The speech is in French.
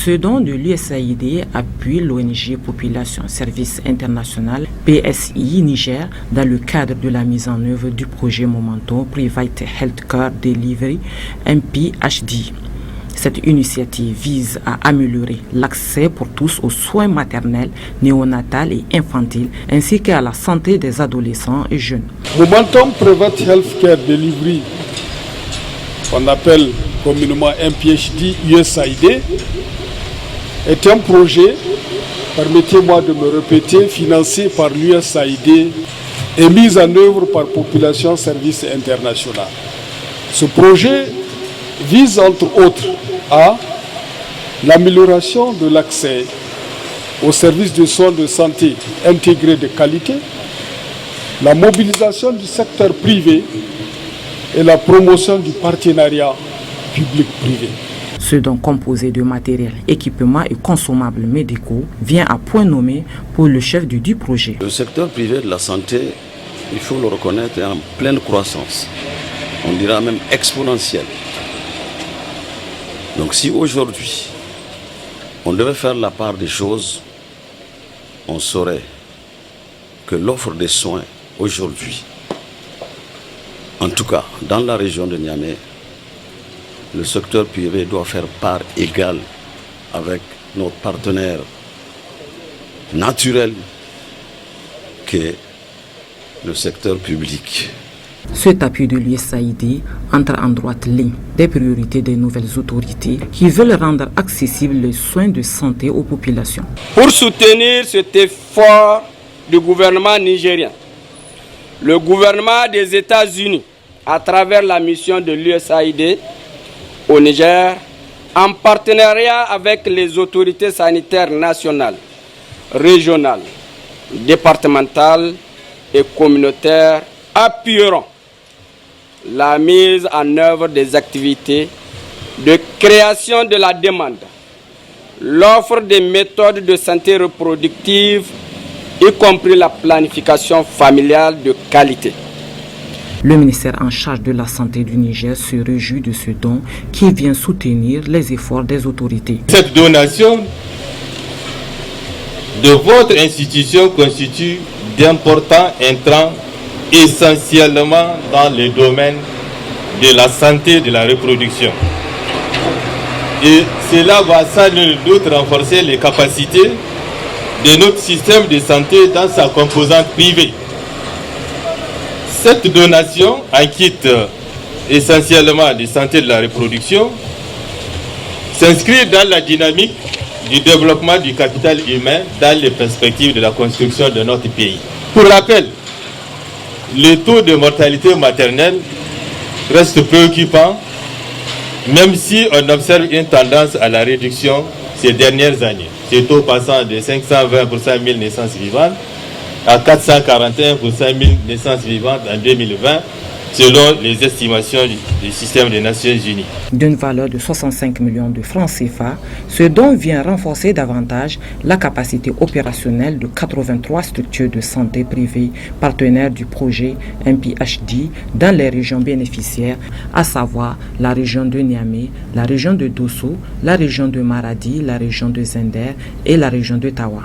Ce don de l'USAID appuie l'ONG Population Service International PSI Niger dans le cadre de la mise en œuvre du projet Momento Private Healthcare Delivery MPHD. Cette initiative vise à améliorer l'accès pour tous aux soins maternels, néonatals et infantiles, ainsi qu'à la santé des adolescents et jeunes. Momentum Private Healthcare Delivery, qu'on appelle communément MPHD USAID, est un projet, permettez-moi de me répéter, financé par l'USAID et mis en œuvre par Population Service International. Ce projet vise entre autres à l'amélioration de l'accès aux services de soins de santé intégrés de qualité, la mobilisation du secteur privé et la promotion du partenariat public-privé. Ce don composé de matériel, équipements et consommables médicaux vient à point nommé pour le chef du projet. Le secteur privé de la santé, il faut le reconnaître, est en pleine croissance. On dira même exponentielle. Donc si aujourd'hui, on devait faire la part des choses, on saurait que l'offre de soins aujourd'hui, en tout cas dans la région de Niamey, le secteur privé doit faire part égale avec notre partenaire naturel qu'est le secteur public. Cet appui de l'USAID entre en droite ligne des priorités des nouvelles autorités qui veulent rendre accessibles les soins de santé aux populations. Pour soutenir cet effort du gouvernement nigérien, le gouvernement des États-Unis, à travers la mission de l'USAID au Niger, en partenariat avec les autorités sanitaires nationales, régionales, départementales et communautaires, appuieront la mise en œuvre des activités de création de la demande, l'offre des méthodes de santé reproductive, y compris la planification familiale de qualité. Le ministère en charge de la santé du Niger se réjouit de ce don qui vient soutenir les efforts des autorités. Cette donation de votre institution constitue d'importants intrants essentiellement dans le domaine de la santé et de la reproduction. Et cela va sans nul doute renforcer les capacités de notre système de santé dans sa composante privée. Cette donation, en kit essentiellement de santé de la reproduction, s'inscrit dans la dynamique du développement du capital humain dans les perspectives de la construction de notre pays. Pour rappel, le taux de mortalité maternelle reste préoccupant, même si on observe une tendance à la réduction ces dernières années. Ce taux passant de 520 pour 100 000 naissances vivantes à 441 pour 100 000 naissances vivantes en 2020, selon les estimations du système des Nations Unies. D'une valeur de 65 millions de francs CFA, ce don vient renforcer davantage la capacité opérationnelle de 83 structures de santé privées partenaires du projet MPHD dans les régions bénéficiaires, à savoir la région de Niamey, la région de Dosso, la région de Maradi, la région de Zender et la région de Tawa.